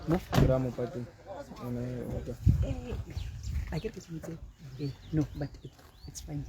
No? Gramo pati. I get what you say. No, but it's fine.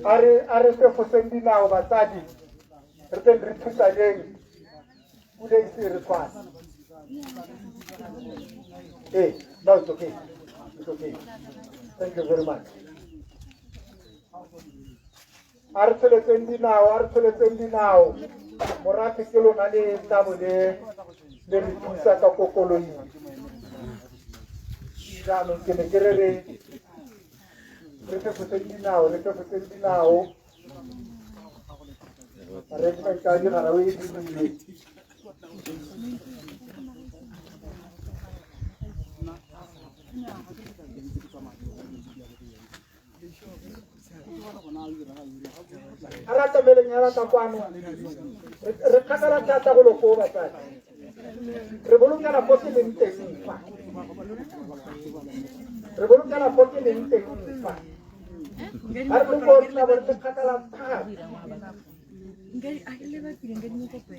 Are se fosendi na obatadi. Reten ritusa deng. Ude isi request. Hey, no, it's okay. It's okay. Thank you very much. Arsele sendi now. Morati kilo nani tabule. De ritusa ka kokolo yi. Jano kene gerere. Rete fosendi now. Arrangement kaji harawi di. Arata beleng arata kwanu. Rekatara tata ko loko bata. Rebolung kana poti lente fa. Rebolung kana poti lente fa. Arbu ko na berta katala ta. Ngari akile ba ngari mo ko pe.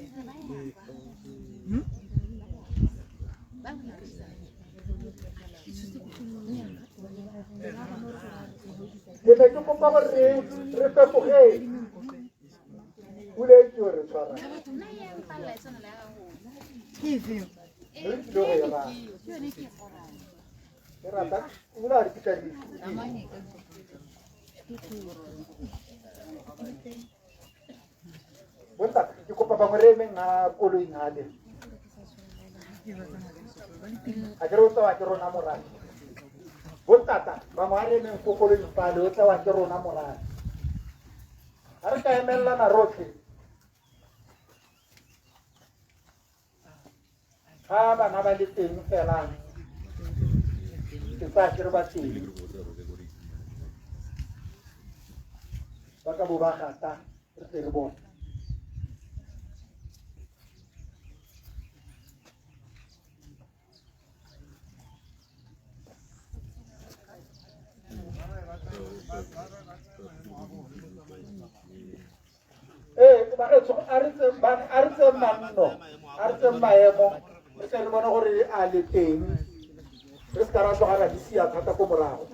Deve tu ko pa re pe ko he. Ule jor para. Kivi. Do ya. Era tak ula artikari. Bontak, ko pa ba re men na kulo ingade. a ke re o tsewa ke rona morago botata ba mo a remeng kokolo dipale o tsewa ke rona morago a re ka emelelana rotlhe ga bana ba le teng felang ke tsaya ke re ba teng ba ka bo ba gata re tle re bone a re tse manno a re tse maemo re tle re bone gore a le teng re se ka ra tloga ra di sia thata ko morago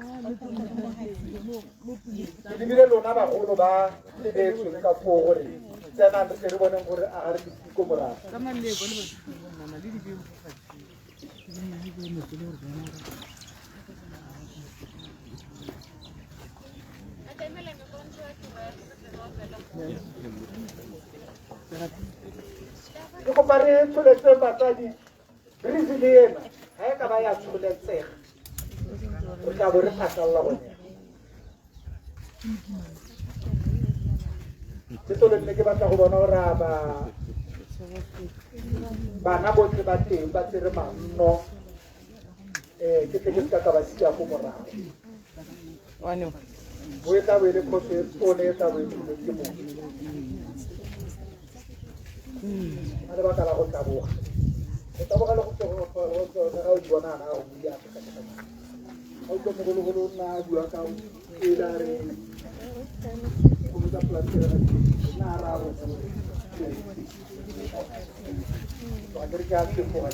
ke lebile lona bagolo ba lebetsweng ka foo gore tsenang re tle re boneng gore a ga re di ko morago ke kopa re tsholetse batsadi brisi le ena ga e ka ba ya tsholetsega re tla bo re phatlalla gone ke tolo nne ke batla go bona gore bana botlhe ba teng ba tsere manno ke tle ke se ka ba sia ko morago bo e tla bo e le kgotse one e tla bo e tlile ke mong a lebaka la go taboga le go ga o di bona na o bua ka ga o tlo mogologolo o nna a bua ka ela re go botsa plantera na ra go a ke re ke a tsefoga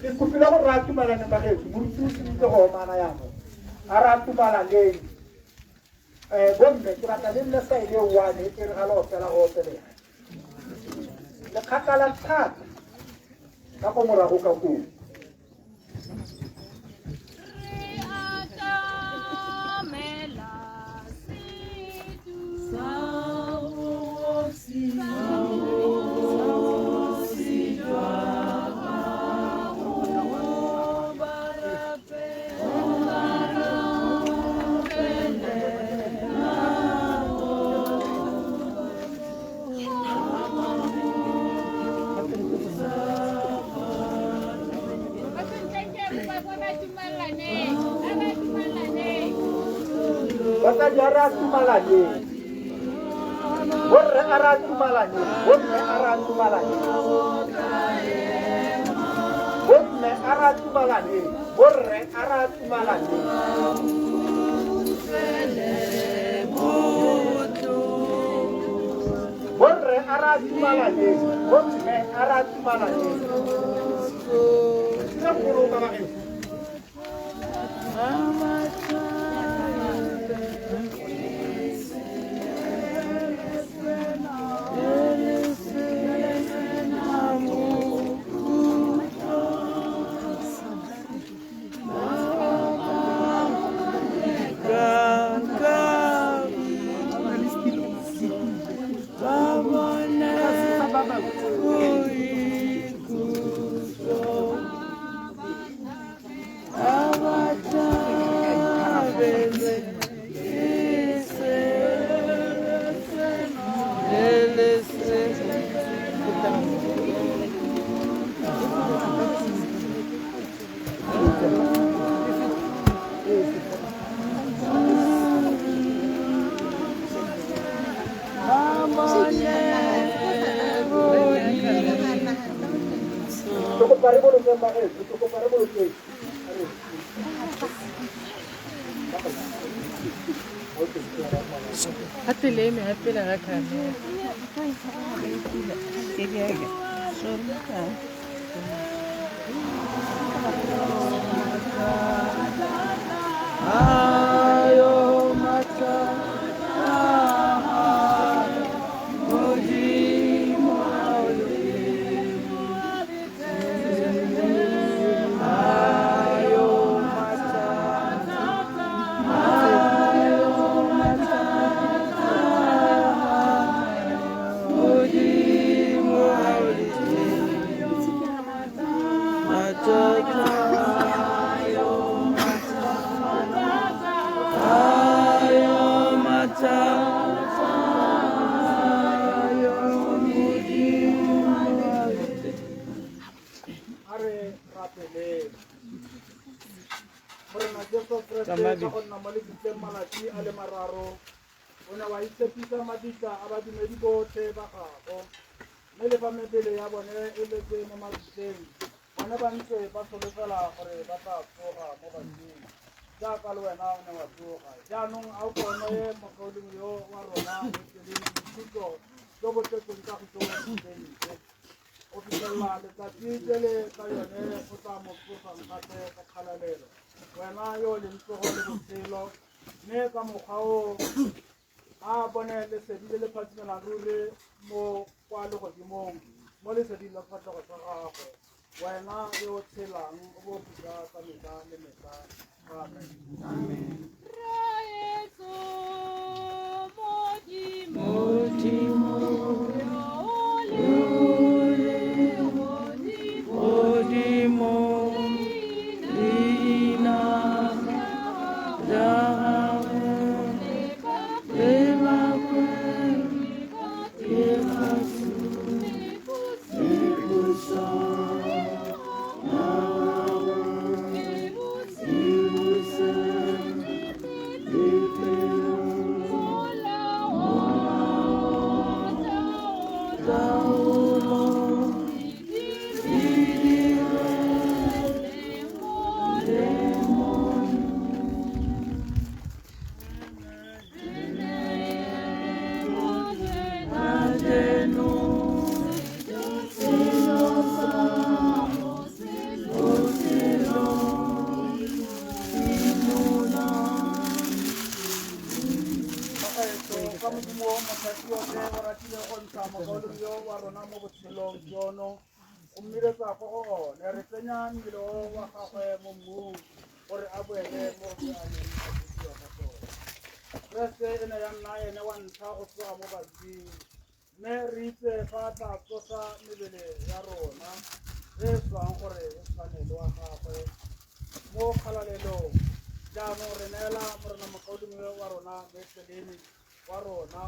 ke kopile go re a tumalaneng bagetso moruti o seditse go omana yanong a re a tumalaneng bomme ke batla le nne saele one e re ga le go fela go opelega le kgakala thata ka go morago ka koo basadi a re a tumalaneng borre a re a tumalaneng bomme a re a tumalaneng bomme a re a tumalaneng borre a re a tumalaneng borre a re a tumalaneng bomme a re a tumalaneng se kgolo ka bageng Hateleme hape la rakane. Ayo mata. Jesu Kriste ka go nna mo lebitleng malatsi a le mararo o ne wa itshepisa mabitla a badumedi botlhe ba gago mme le fa mebele ya bone e letse mo mabitleng bone ba ntse ba solofela gore ba tla tsoga mo batsing jaaka le wena o ne wa tsoga jaanong a o konoye mokaoding yo wa rona motsweding boikhutso jo bo tletseng ka go tsoga o fitlhelela letsatsi pele ka yone o tla mo tsosang gape ka kgalalelo wena yo o leng tsogo le botshelo mme ka mokgwa o a bone lesedi le le phatsimelang ruri mo kwa legodimong mo leseding la sefatlhego sa gagwe wena yo o tshelang o bo busa ka mehla le mehla amen mme re itse fa tla tsosa mebele ya rona re tswang gore e tshwane le wa gagwe mo kgalalelong jaanong re neela morena mokaodimo wa rona moeteledi wa rona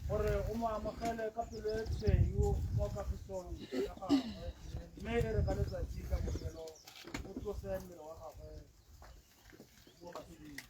gore o mo amogele ka pelo e tshweu mo kagisong ya gagwe mme e re ka letsatsi ka bofelo o tsose mmele wa gagwe mo baseding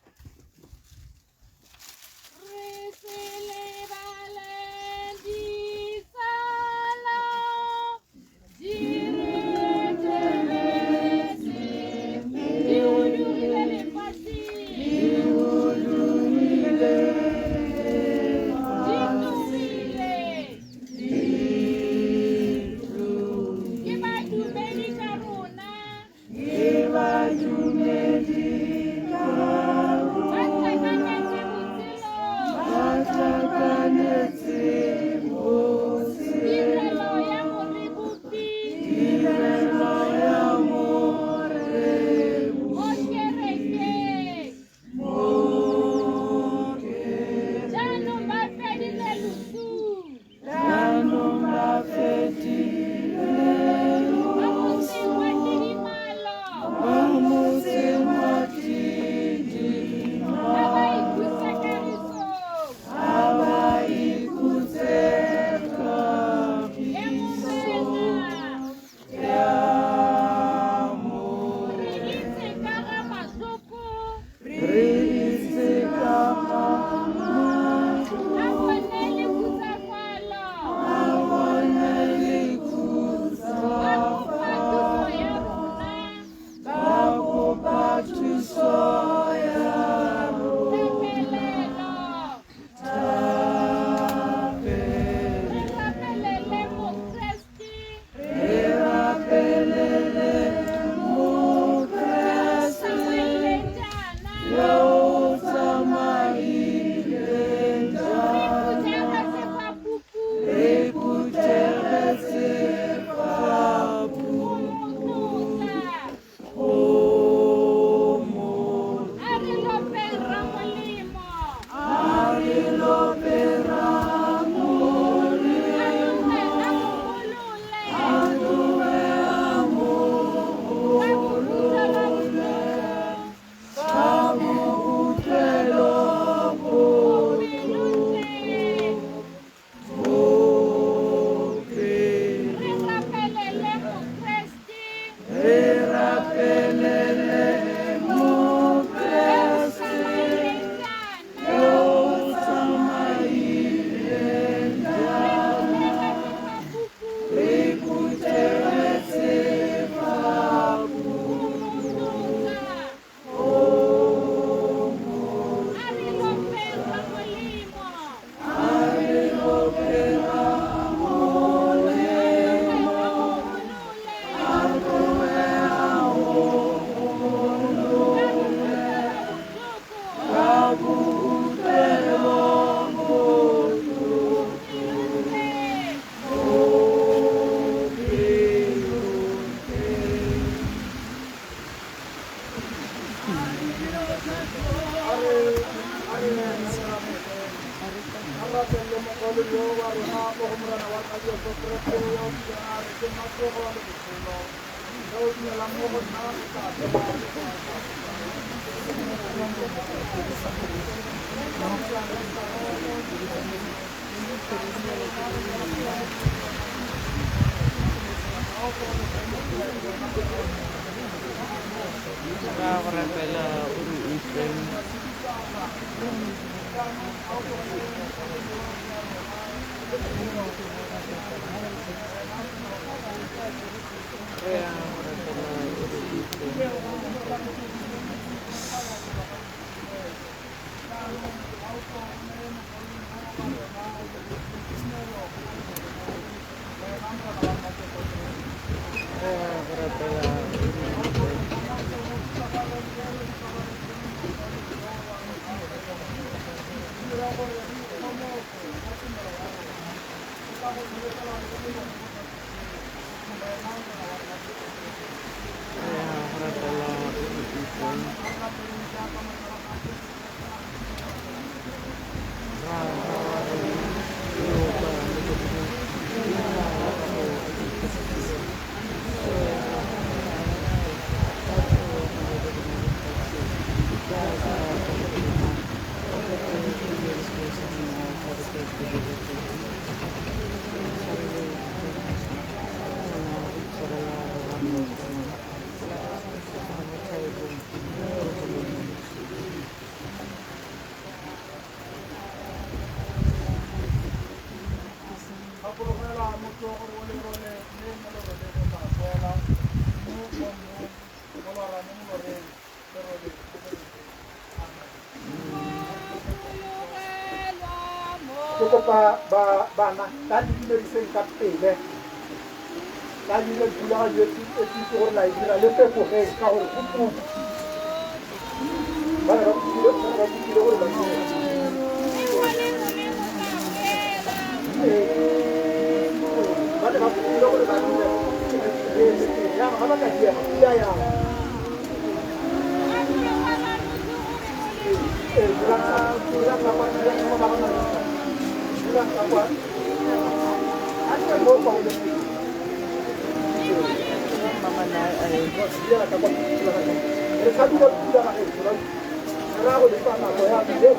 No. Nakaka-repel na uri-ipin. Kaya nakaka-repel na uri-ipin. Kaya nakaka-repel na uri-ipin. Kaya nakaka-repel na uri-ipin. Cukup bana tadi di dari singkat pele tadi di bulan aja itu orang lain bila lepas pohe kau kumpul mana kilo orang lain mana kilo orang lain yang apa kan dia ya bulan kapan bulan kapan ada mau kau Mama na ay dia kapan bulan kapan satu bulan akhir bulan karena aku di sana aku ya dia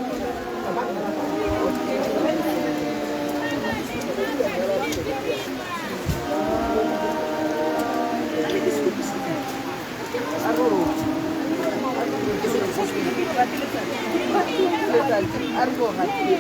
Argo hati.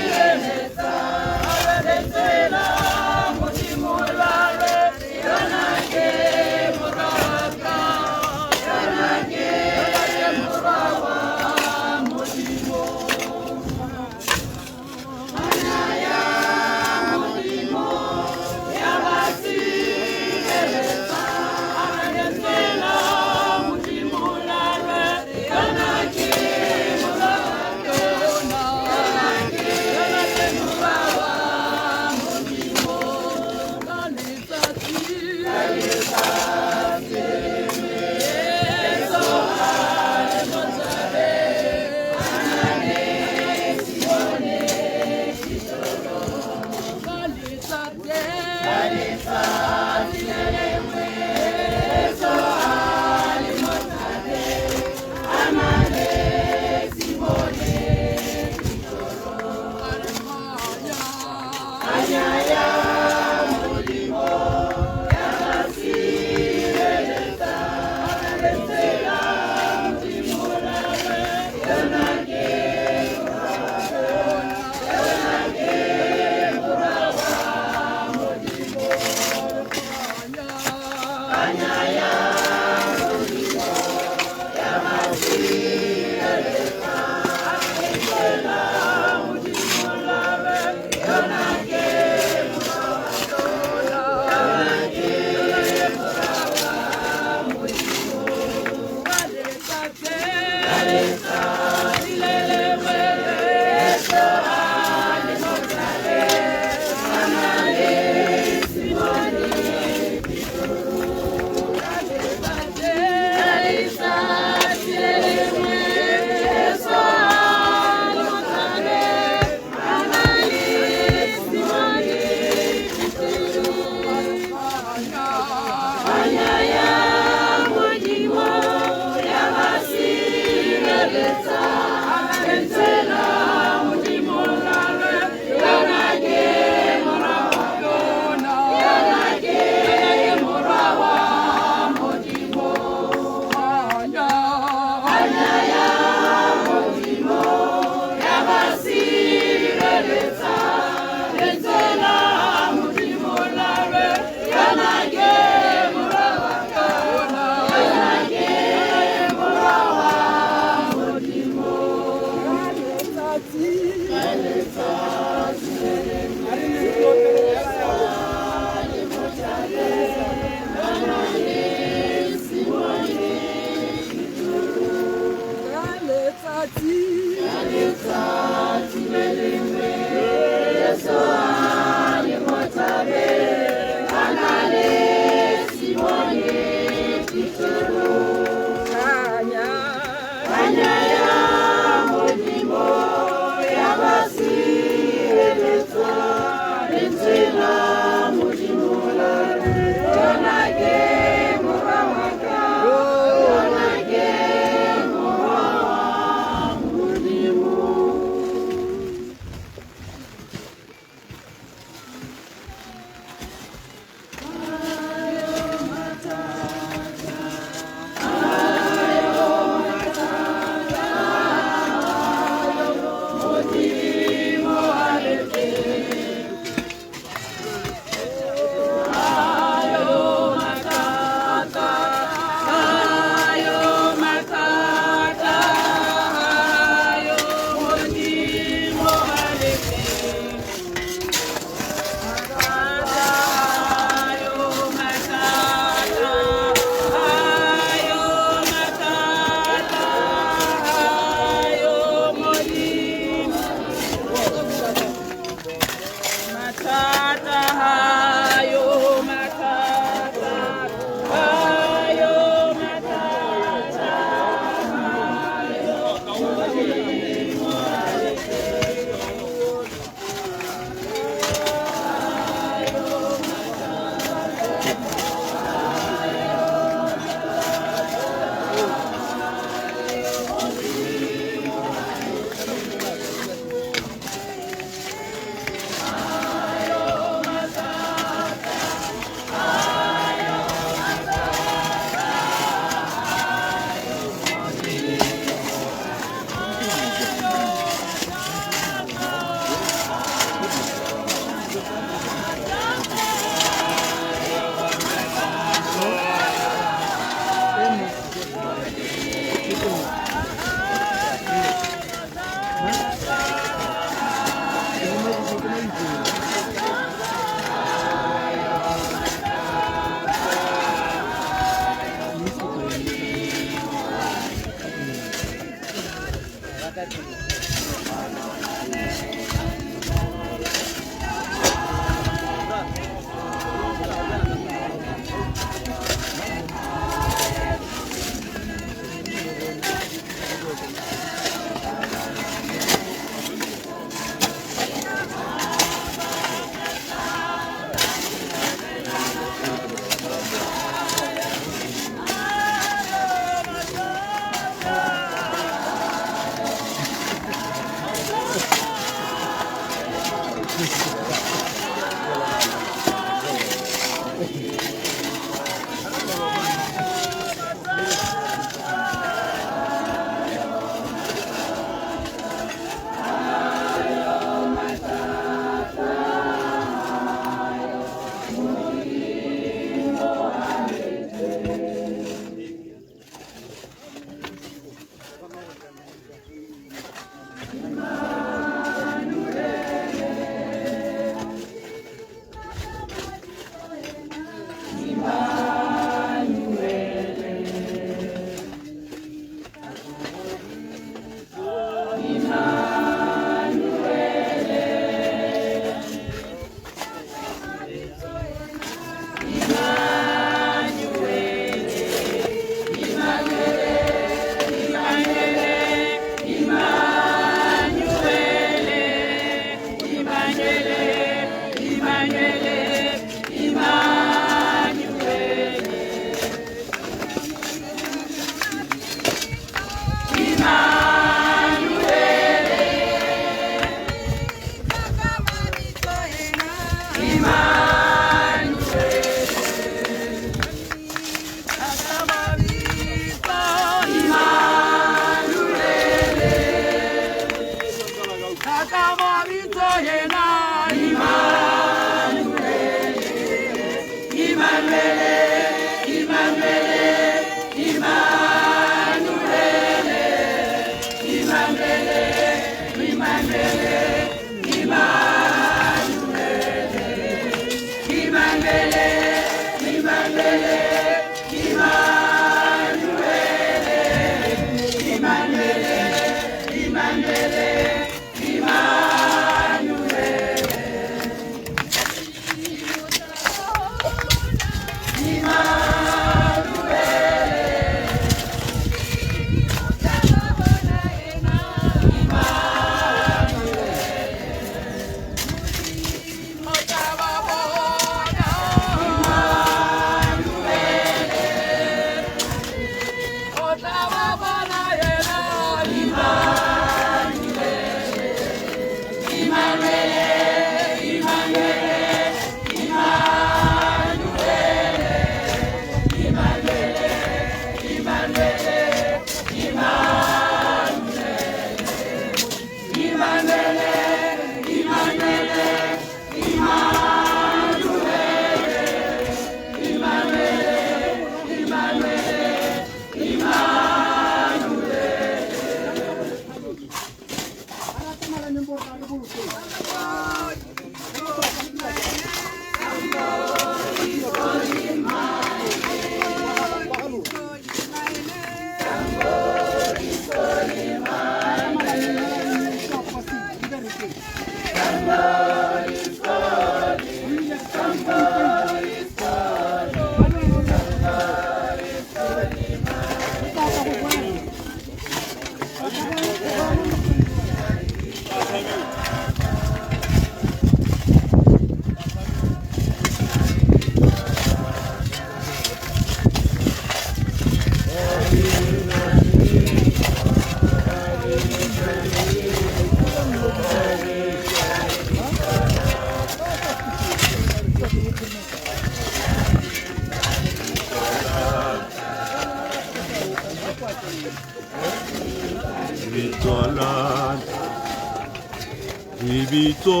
Ibito,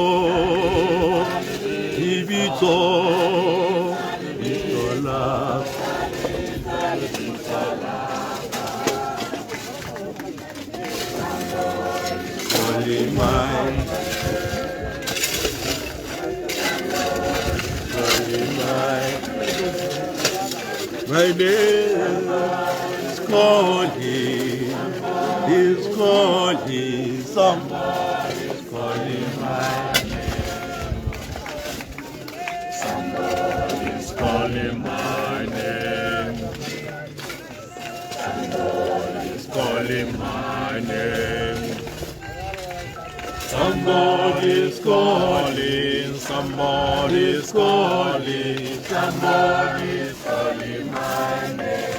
Ibito, Bitola. Holy mine, holy mine. My name is calling, somebody's calling my name. Somebody's calling my name. Somebody's calling my name. Somebody's calling, somebody's calling, somebody's calling my name.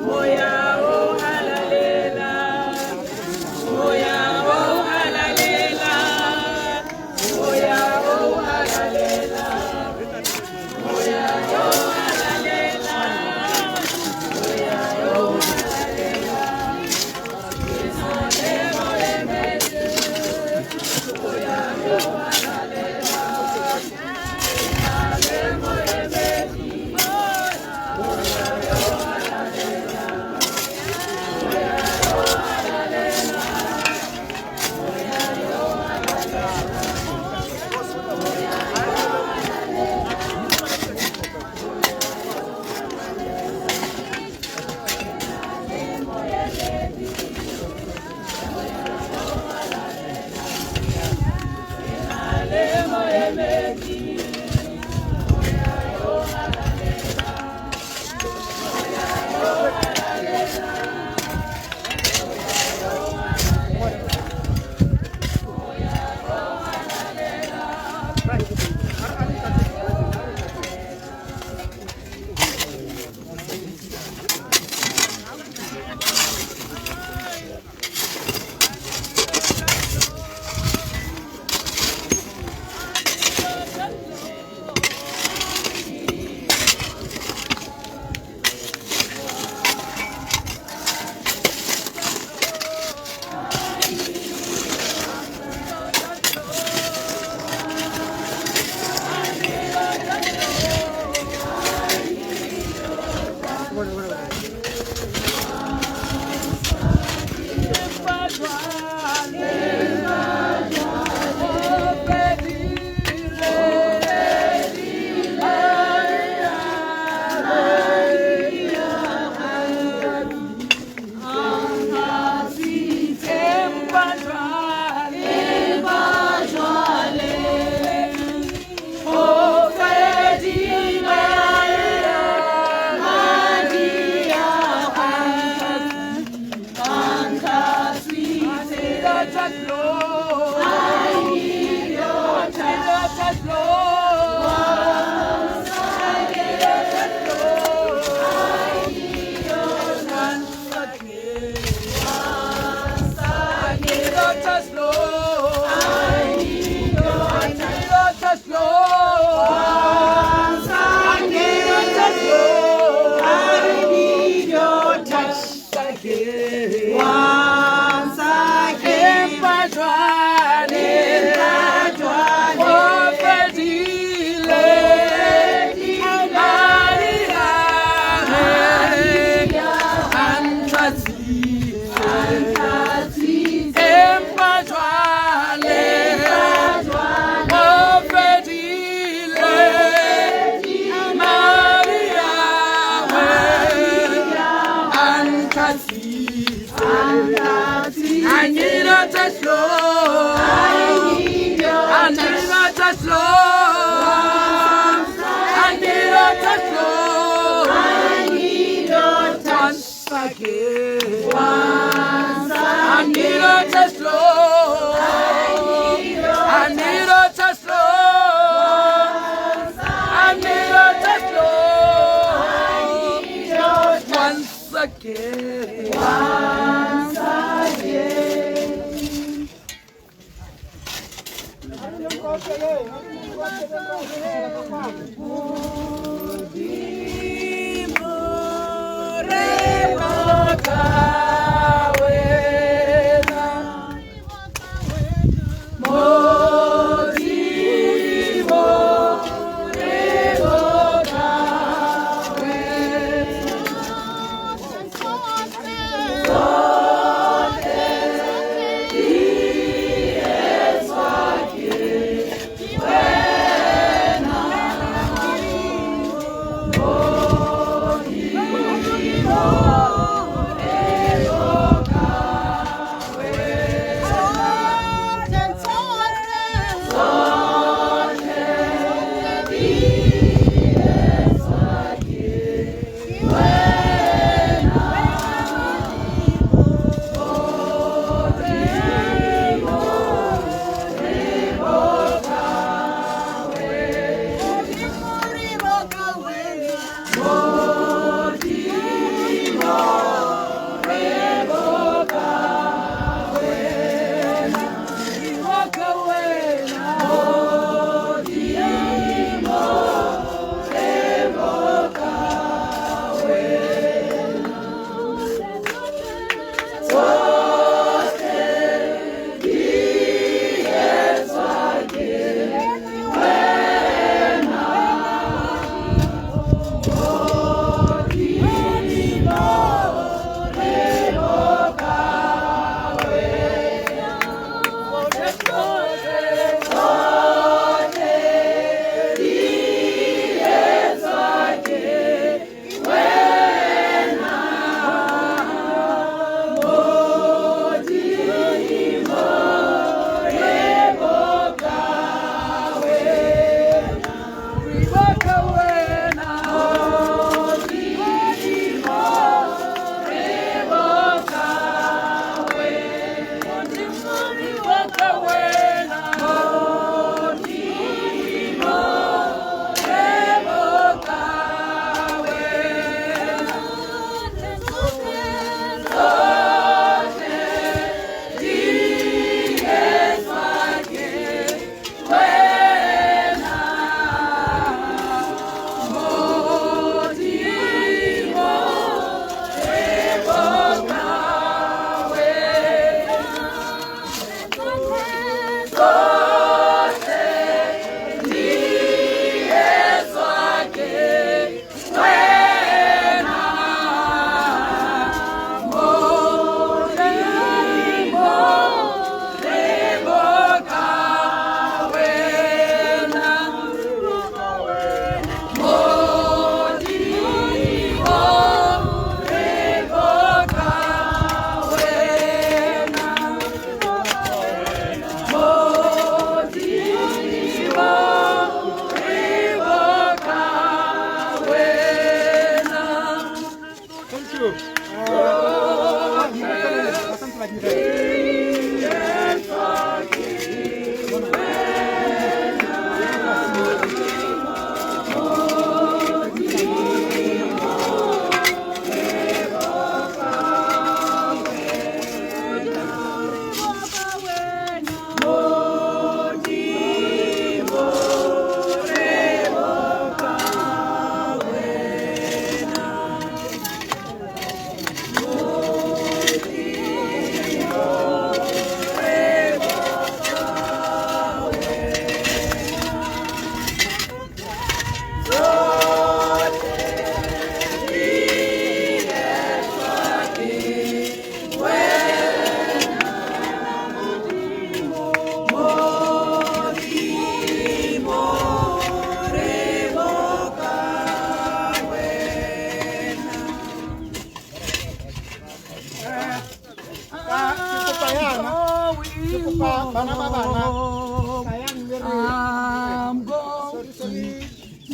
Moya, oh, halalela.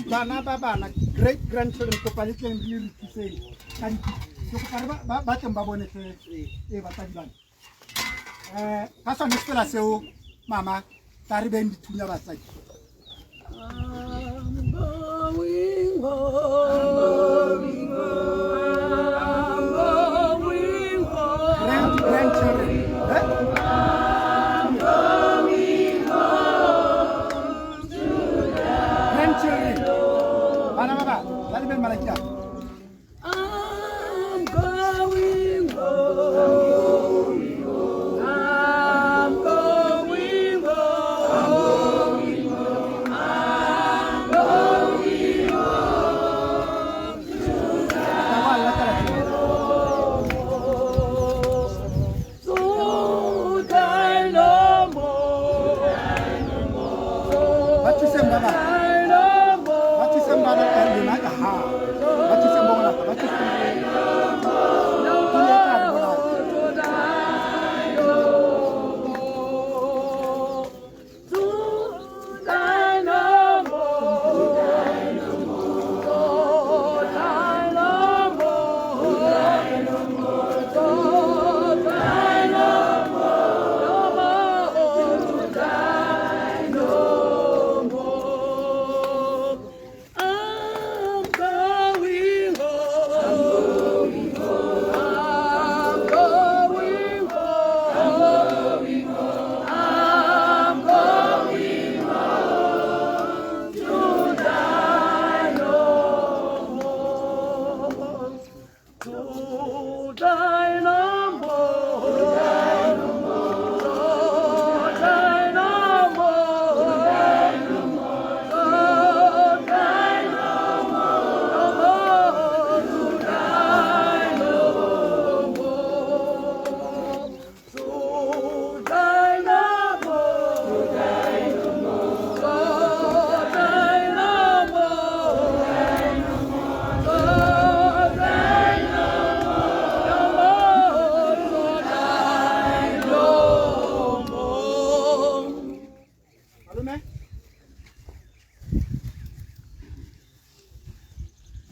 Bana bana great grandchildren ko palitan diri kisai kan so para ba tamba bone e batsadi bana ka sa ntsela seo mama tari bendi thunya batsadi grandchildren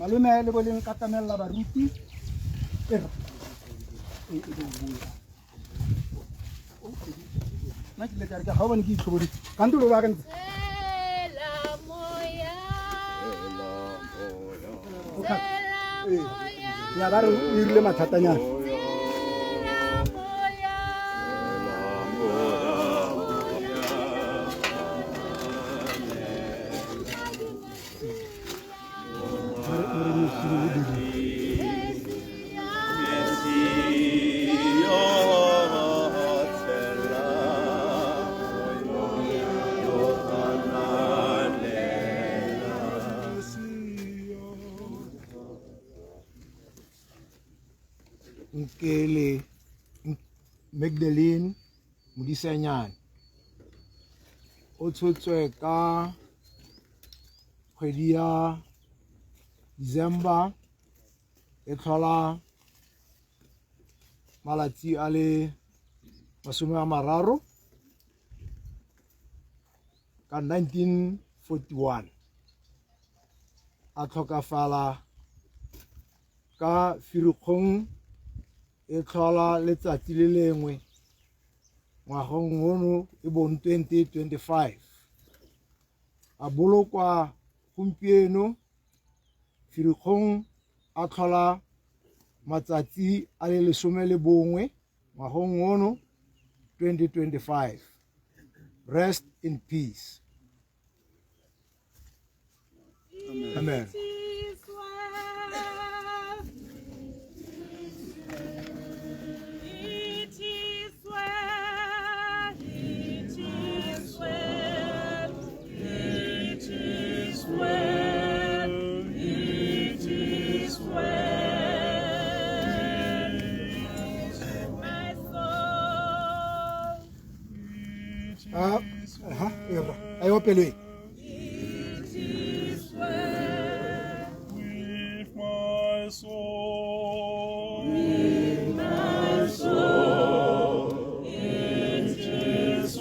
malome le boleng katamella baruti nna ke le ka re ga o bone ke itlhoboditse kante lo ba ka ntse ya ba re o irile mathatanyana Nkele Magdalene Modisanyane o tshotswe ka kgwedi ya December e tlhola malatsi a le 30 ka 1941 a tlhokafala ka Firikgong e tlhola letsatsi le lengwe ngwageng ono e bong 2025 a bolokwa gompieno Firikgong a tlhola matsatsi a le 11 ngwageng ono 2025. Rest in peace. Amen. Aí eu apelei. With my soul, it is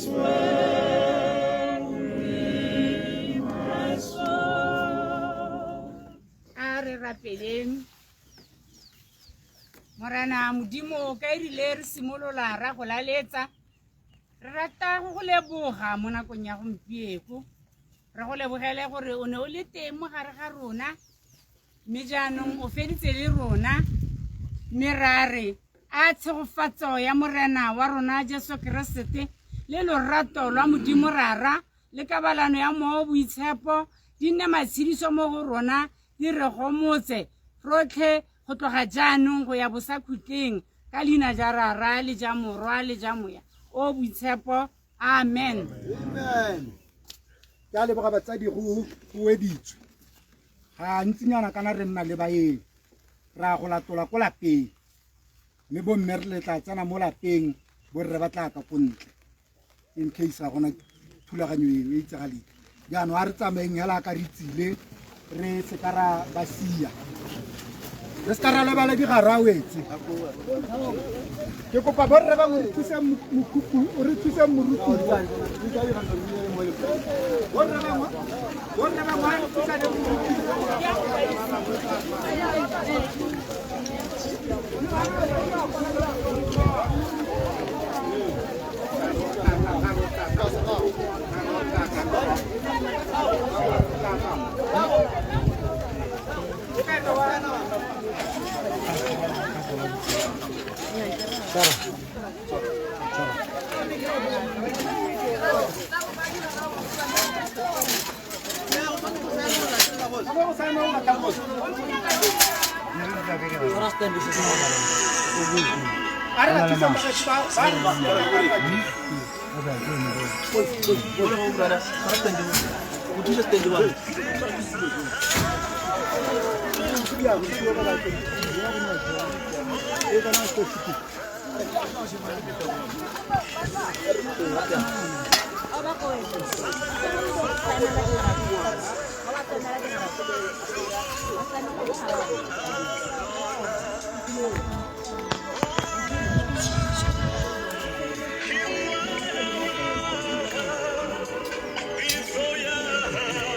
well with my soul. Are rapeleng Morana modimo ka irile re simolola ra go laletsa re rata go leboga mo nakong ya gompieko re go lebogele gore o ne o le teng mo gare ga rona mme jaanong o feditse le rona merare a tshegofatso ya morena wa rona Jesu Keresete le lorato lwa modimo rara le kabalano ya moo boitshepo di nne matshediso mo go rona di re gomotse rotlhe go tloga jaanong go ya bosakhutleng ka leina ja rara le ja morwa le ja moya o boitshepo amen amen ke a leboga batsadi go weditswe ga ntsinyana kana re nna le baeng ra go latola ko lapeng mme bomme re letla tsena mo lapeng borre ba tla ka kontle in case ga gona thulaganyo e itsagaleng jaanong a re tsamayeng hela ka re tsile re se ka ra ba sia re se ka ra lebala digara wetse ke kopa borre ba re thusa moruti borre ba ngwa thusa le Before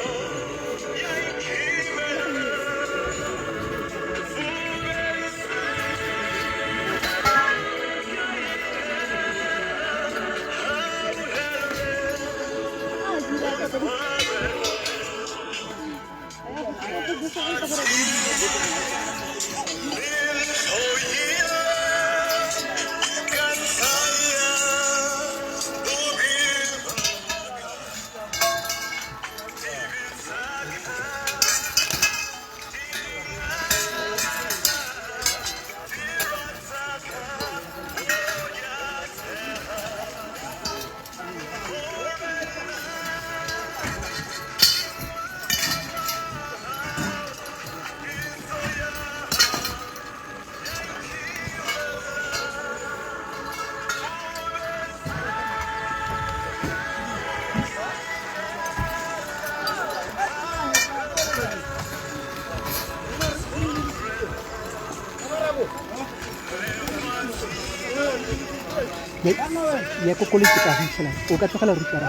ya ko college ka fitlhela o ka tlogela rutara